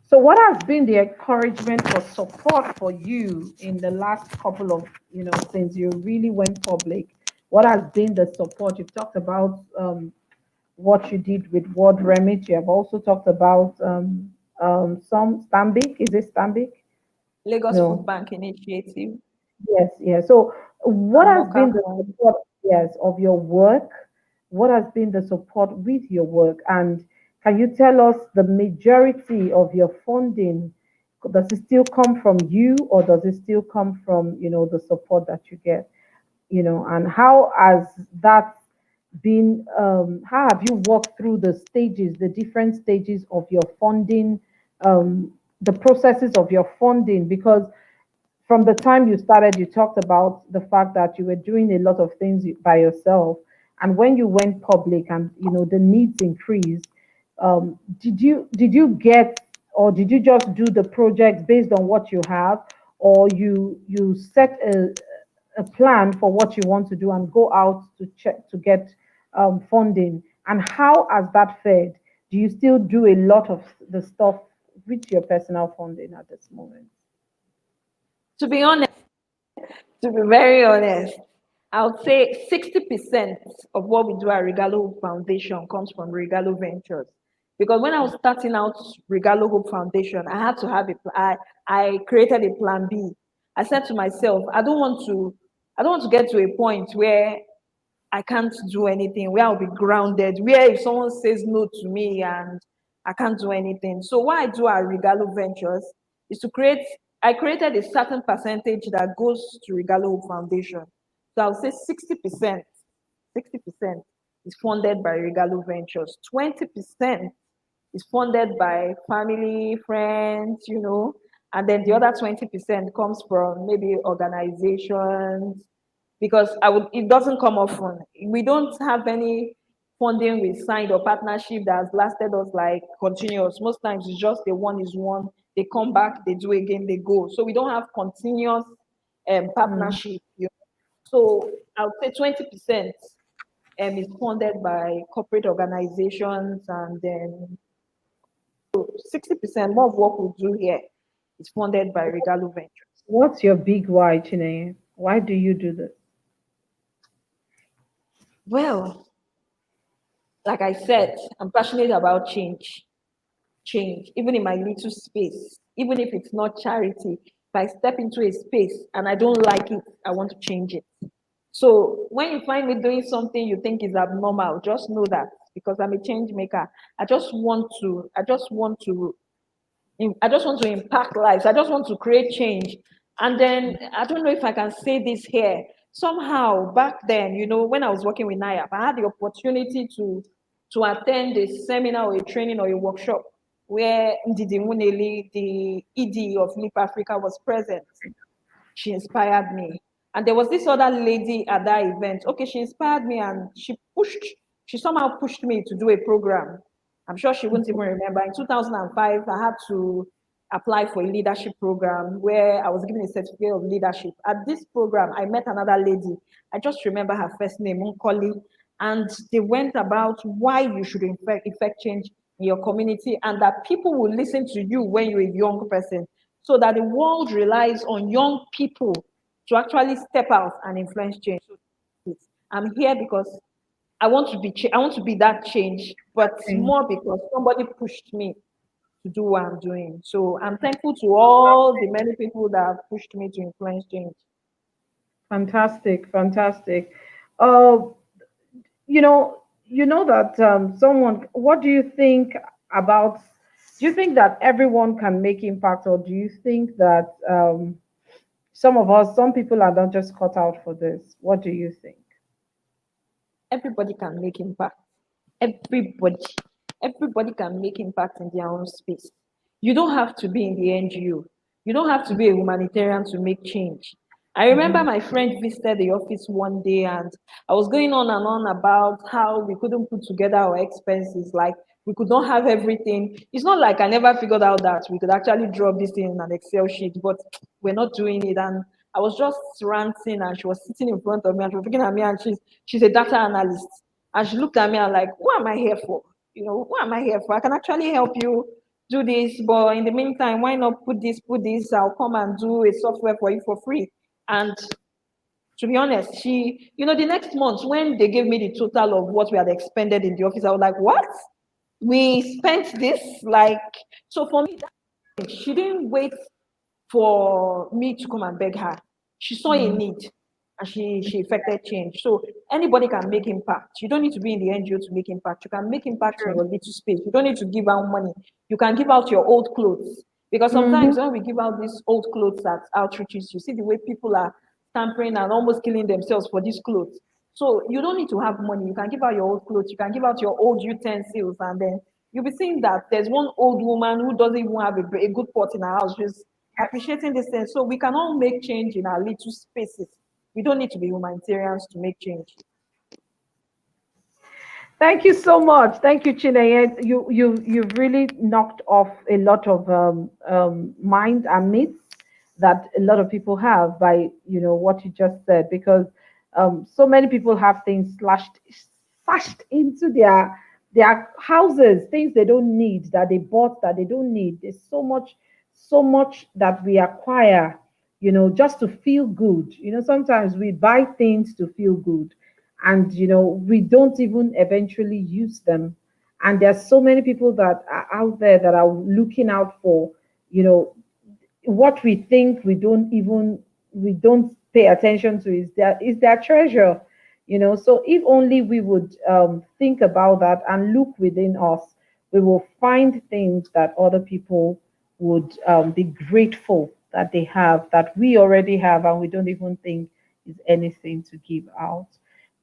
So, what has been the encouragement or support for you in the last couple of, since you really went public? What has been the support? You've talked about what you did with World Remit. You have also talked about some Stambik. Is it Stambik? Lagos Food No. Bank Initiative Yes, yes. So, what and has Mocha been the Fund. support, yes, of your work? What has been the support with your work? And can you tell us the majority of your funding? Does it still come from you, or does it still come from, the support that you get? And how has that been? How have you walked through the stages, the different stages of your funding, the processes of your funding? Because from the time you started, you talked about the fact that you were doing a lot of things by yourself, and when you went public and the needs increased, did you get, or did you just do the project based on what you have, or you set a plan for what you want to do and go out to check to get funding? And how has that fared? Do you still do a lot of the stuff with your personal funding at this moment? To be honest, to be very honest, I would say 60% of what we do at Regalo Hope Foundation comes from Regalo Ventures. Because when I was starting out Regalo Hope Foundation, I had to have I created a plan B. I said to myself, I don't want to get to a point where I can't do anything, where I'll be grounded, where if someone says no to me and I can't do anything. So what I do at Regalo Ventures is I created a certain percentage that goes to Regalo Hope Foundation. So I'll say 60% is funded by Regalo Ventures, 20% is funded by family, friends, and then the other 20% comes from maybe organizations, because it doesn't come often. We don't have any funding we signed or partnership that has lasted us like continuous. Most times it's just the one is one, they come back, they do again, they go. So we don't have continuous Mm. partnership. So I would say 20% is funded by corporate organizations, and then 60% more of what we do here is funded by Regalo Ventures. What's your big why, Chinenye? Why do you do this? Well, like I said, I'm passionate about change, even in my little space, even if it's not charity. If I step into a space and I don't like it, I want to change it. So when you find me doing something you think is abnormal, just know that, because I'm a change maker. I just want to impact lives. I just want to create change. And then I don't know if I can say this here. Somehow back then, when I was working with NIAP, I had the opportunity to attend a seminar or a training or a workshop where Ndidi Muneli, the ED of NIP Africa, was present. She inspired me. And there was this other lady at that event. Okay, she inspired me and she somehow pushed me to do a program. I'm sure she wouldn't even remember. In 2005, I had to apply for a leadership program where I was given a certificate of leadership. At this program, I met another lady. I just remember her first name, Nkoli. And they went about why you should effect change in your community, and that people will listen to you when you're a young person, so that the world relies on young people to actually step out and influence change. I'm here because I want to be that change, but Okay. more because somebody pushed me to do what I'm doing. So I'm thankful to all the many people that have pushed me to influence change. Fantastic, fantastic. Uh, you know that someone. What do you think about? Do you think that everyone can make impact, or do you think that some people are not just cut out for this? What do you think? Everybody can make impact. Everybody. Everybody can make impact in their own space. You don't have to be in the NGO. You don't have to be a humanitarian to make change. I remember Mhm. my friend visited the office one day, and I was going on and on about how we couldn't put together our expenses, like we could not have everything. It's not like I never figured out that we could actually drop this in an Excel sheet, but we're not doing it. And I was just ranting, and she was sitting in front of me and she was looking at me, and she's a data analyst. And she looked at me and like, what am I here for? What am I here for? I can actually help you do this, but in the meantime, why not put this? I'll come and do a software for you for free. And to be honest, the next month when they gave me the total of what we had expended in the office, I was like, what? We spent this? Like, so for me, she didn't wait for me to come and beg her. She saw a Mm. need and she effected change. So anybody can make impact. You don't need to be in the NGO to make impact. You can make impact in True. your little space. You don't need to give out money. You can give out your old clothes. Because sometimes Hmm. when we give out these old clothes at outreaches, you see the way people are tampering and almost killing themselves for these clothes. So you don't need to have money. You can give out your old clothes. You can give out your old utensils, and then you'll be seeing that there's one old woman who doesn't even have a good pot in her house. She's appreciating this thing. So we can all make change in our little spaces. We don't need to be humanitarians to make change. Thank you so much. Thank you, Chinenye. You've really knocked off a lot of mind and myths that a lot of people have by what you just said, because so many people have things slashed into their houses, things they don't need, that they bought that they don't need. There's so much that we acquire, just to feel good. Sometimes we buy things to feel good, and we don't even eventually use them. And there's so many people that are out there that are looking out for you know what we think we don't pay attention to is their treasure. So if only we would think about that and look within us, we will find things that other people would be grateful that they have, that we already have, and we don't even think is anything to give out.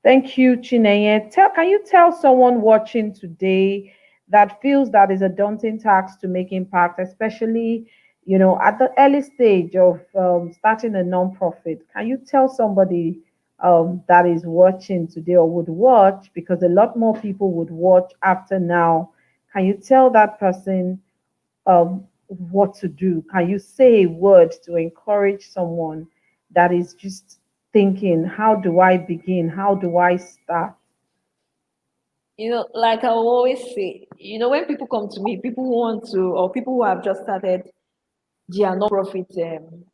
Thank you, Chinenye. Can you tell someone watching today that feels that is a daunting task to make impact, especially, at the early stage of starting a nonprofit? Can you tell somebody that is watching today or would watch, because a lot more people would watch after now? Can you tell that person what to do? Can you say a word to encourage someone that is just thinking, how do I begin? How do I start? Like I always say, when people come to me, people who want to, or people who have just started their non-profit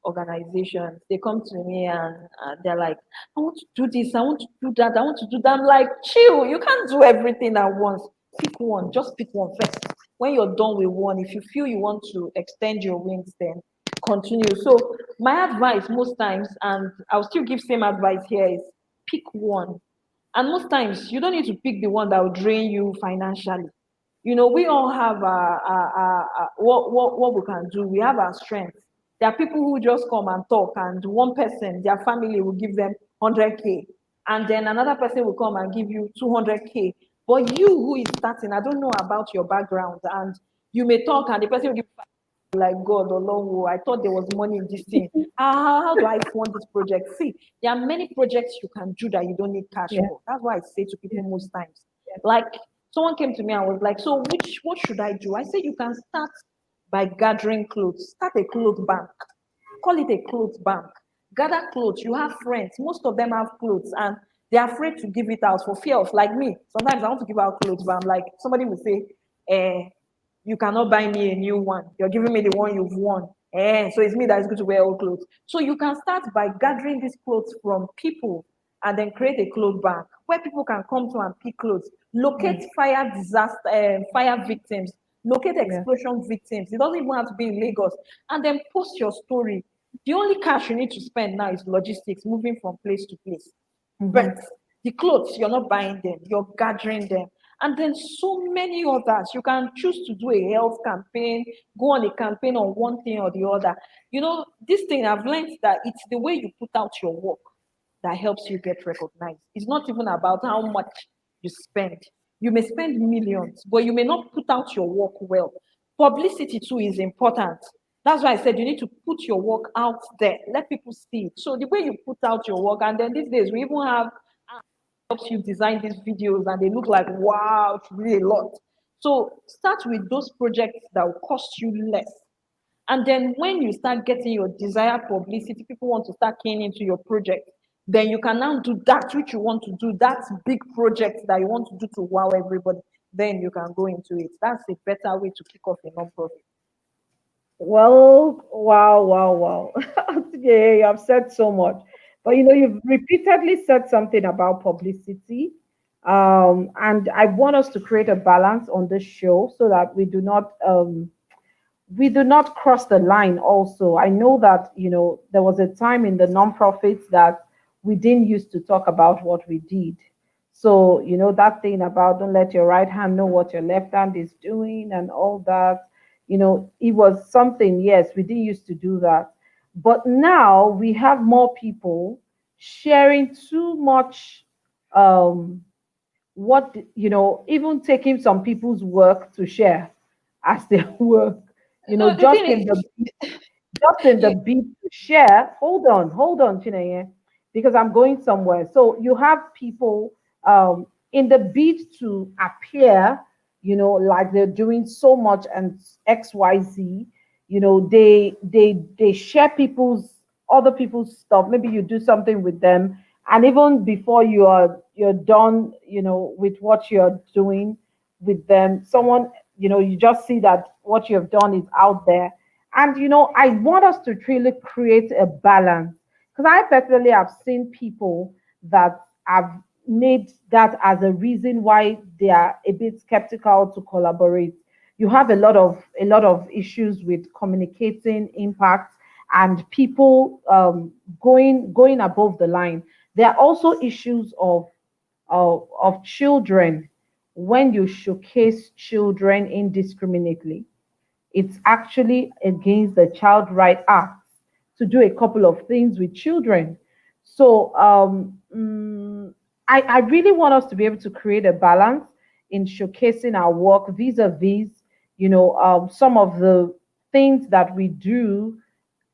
organizations, they come to me and they're like, I want to do this, I want to do that, I want to do that. I'm like, chill, you can't do everything at once. Pick one, just pick one first. When you're done with one, if you feel you want to extend your wings, then continue. So my advice most times, and I'll still give same advice here, is pick one. And most times, you don't need to pick the one that will drain you financially. We all have what we can do. We have our strengths. There are people who just come and talk, and one person, their family will give them 100K, and then another person will come and give you 200K. But you who is starting, I don't know about your background, and you may talk, and the person will give like God or Lord, I thought there was money in this thing. How do I fund this project? See, there are many projects you can do that you don't need cash Yeah, for. That's why I say to yeah, people most times. Like someone came to me and was like, so what should I do? I said you can start by gathering clothes. Start a clothes bank. Call it a clothes bank. Gather clothes. You have friends. Most of them have clothes and they're afraid to give it out for fear of, like me. Sometimes I want to give out clothes, but I'm like, somebody will say, you cannot buy me a new one. You're giving me the one you've worn. So it's me that is going to wear old clothes. So you can start by gathering these clothes from people and then create a clothes bank where people can come to and pick clothes. Locate mm, fire disaster, fire victims. Locate yeah. explosion victims. It doesn't even have to be in Lagos. And then post your story. The only cash you need to spend now is logistics, moving from place to place. Mm-hmm. But the clothes, you're not buying them, you're gathering them. And then so many others. You can choose to do a health campaign, go on a campaign on one thing or the other. This thing I've learned that it's the way you put out your work that helps you get recognized. It's not even about how much you spend. You may spend millions, but you may not put out your work well. Publicity too is important. That's why I said you need to put your work out there, let people see it. So the way you put out your work, and then these days we even have helps you design these videos and they look like wow, it's really a lot. So start with those projects that will cost you less. And then when you start getting your desired publicity, people want to start keying into your project. Then you can now do that which you want to do, that big project that you want to do to wow everybody. Then you can go into it. That's a better way to kick off a non-profit. Well, wow, wow, wow. Yeah, you have said so much. But you've repeatedly said something about publicity. And I want us to create a balance on this show so that we do not cross the line also. I know that there was a time in the nonprofits that we didn't used to talk about what we did. So that thing about don't let your right hand know what your left hand is doing and all that. It was something, yes, we didn't used to do that. But now we have more people sharing too much, um even taking some people's work to share as their work, No, the just thing in is, the you, bid to share. Hold on, Chinenye, because I'm going somewhere. So you have people in the bid to appear, like they're doing so much and XYZ, they share other people's stuff. Maybe you do something with them, and even before you're done, with what you're doing with them, someone, you just see that what you have done is out there. And I want us to really create a balance, because I personally have seen people that have made that as a reason why they are a bit skeptical to collaborate. You have a lot of issues with communicating impact and people going above the line. There are also issues of of children, when you showcase children indiscriminately, it's actually against the Child Right Act to do a couple of things with children. So I really want us to be able to create a balance in showcasing our work vis-a-vis, some of the things that we do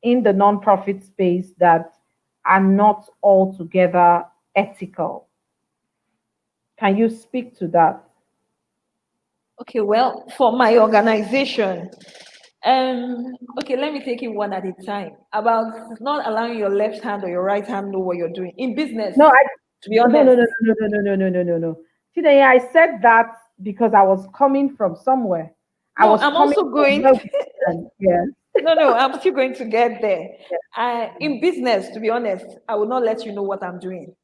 in the nonprofit space that are not altogether ethical. Can you speak to that? Okay, well, for my organization, okay, let me take it one at a time. About not allowing your left hand or your right hand know what you're doing in business. No, I To be no no honest, no no no no no no no no no. Today I said that because I was coming from somewhere. I no, was I'm coming also from going. where we stand. Yeah. No, I'm still going to get there. Yeah. In business, to be honest, I will not let you know what I'm doing,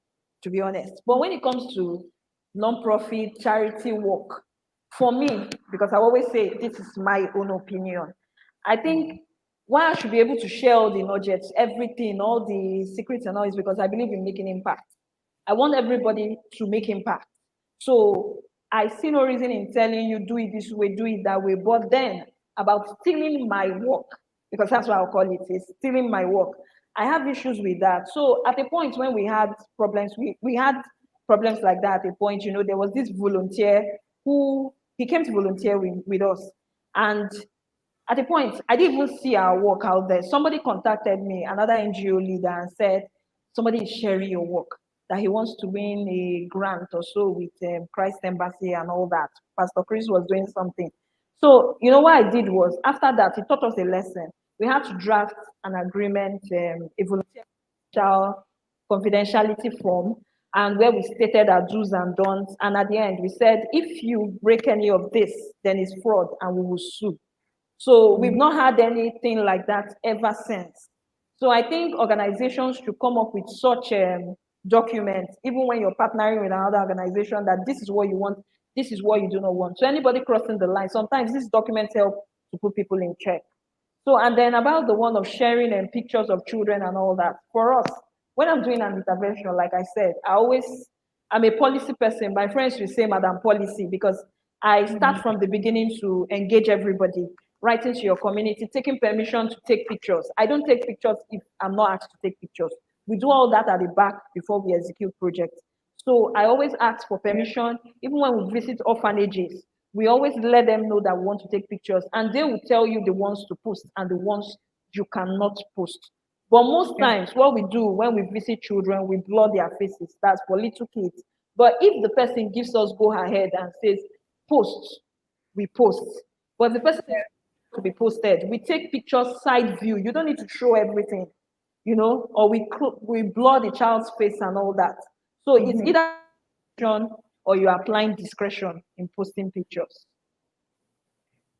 to be honest. But when it comes to non-profit charity work, for me, because I always say this is my own opinion, I think why I should be able to share all the nuggets, everything, all the secrets and all is because I believe in making impact. I want everybody to make impact. So I see no reason in telling you do it this way, do it that way. But then about stealing my work, because that's what I'll call it, is stealing my work. I have issues with that. So at a point when we had problems, we had problems like that at a point, there was this volunteer who he came to volunteer with us. And at a point, I didn't even see our work out there. Somebody contacted me, another NGO leader, and said, somebody is sharing your work, that he wants to win a grant or so with Christ Embassy and all that. Pastor Chris was doing something. So, what I did was, after that, he taught us a lesson. We had to draft an agreement, a volunteer confidentiality form, and where we stated our do's and don'ts. And at the end, we said, if you break any of this, then it's fraud and we will sue. So we've Mhm. not had anything like that ever since. So I think organizations should come up with such documents, even when you're partnering with another organization, that this is what you want, this is what you do not want. So anybody crossing the line, sometimes these documents help to put people in check. So, and then about the one of sharing and pictures of children and all that, for us, when I'm doing an intervention, like I said, I'm a policy person. My friends will say, Madam Policy, because I start from the beginning to engage everybody, writing to your community, taking permission to take pictures. I don't take pictures if I'm not asked to take pictures. We do all that at the back before we execute projects. So I always ask for permission, even when we visit orphanages. We always let them know that we want to take pictures, and they will tell you the ones to post and the ones you cannot post. But most Yeah. times, what we do when we visit children, we blur their faces. That's for little kids. But if the person gives us go ahead and says, post, we post. But the person is to be posted, we take pictures side view. You don't need to show everything, or we blur the child's face and all that. So it's Mhm. either or you're applying discretion in posting pictures.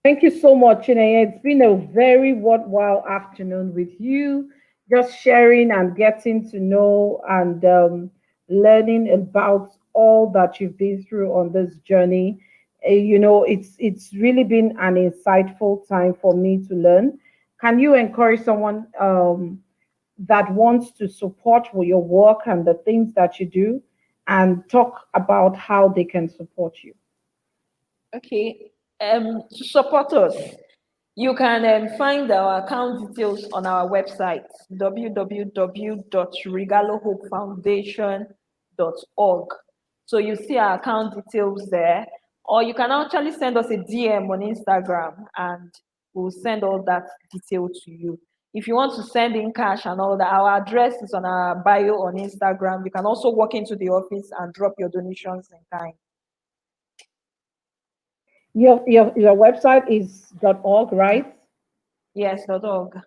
Thank you so much, Chinenye. It's been a very worthwhile afternoon with you, just sharing and getting to know and learning about all that you've been through on this journey. It's really been an insightful time for me to learn. Can you encourage someone that wants to support your work and the things that you do, and talk about how they can support you? Okay. To support us, you can find our account details on our website, www.regalohopefoundation.org. So you see our account details there, or you can actually send us a DM on Instagram and we'll send all that detail to you. If you want to send in cash and all that, our address is on our bio on Instagram. You can also walk into the office and drop your donations in kind. Your website is .org, right? Yes.org.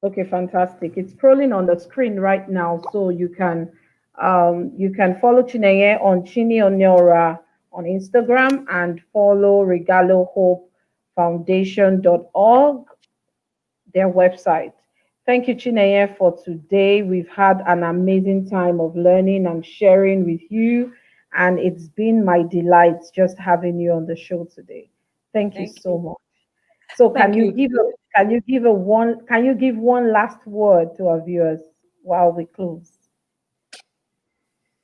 Okay, fantastic. It's scrolling on the screen right now, so you can follow Chinenye on Chini Onuorah on Instagram and follow Regalo Hope Foundation.org, their website. Thank you, Chinenye, for today. We've had an amazing time of learning and sharing with you, and it's been my delight just having you on the show today. Thank you Thank so you. much. So Thank you. can you give one last word to our viewers while we close?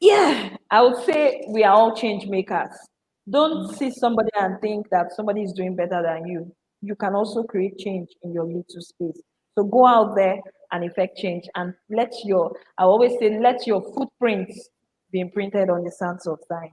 Yeah, I would say we are all change makers. Don't see somebody and think that somebody is doing better than you. You can also create change in your little space. So go out there and effect change and let your, I always say, let your footprints be imprinted on the sands of time.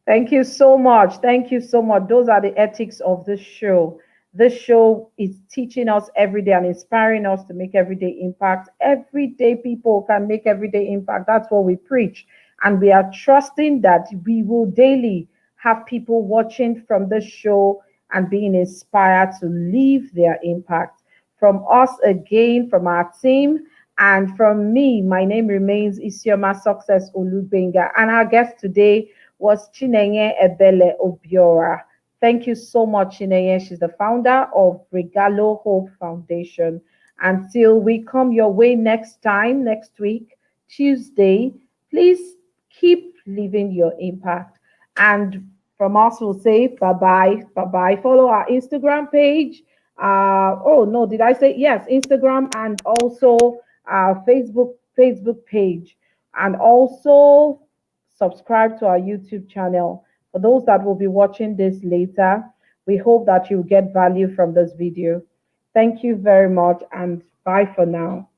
Thank you so much. Thank you so much. Those are the ethics of this show. This show is teaching us every day and inspiring us to make everyday impact. Everyday people can make everyday impact. That's what we preach. And we are trusting that we will daily have people watching from this show and being inspired to leave their impact. From us again, from our team, and from me, my name remains Isioma Success Olubenga. And our guest today was Chinenye Ebele Obiora. Thank you so much, Chinenye. She's the founder of Regalo Hope Foundation. Until we come your way next time, next week, Tuesday, please keep leaving your impact. And from us, we'll say bye bye, bye bye. Follow our Instagram page. Oh no, did I say yes? Instagram and also our Facebook page, and also subscribe to our YouTube channel. For those that will be watching this later, we hope that you get value from this video. Thank you very much and bye for now.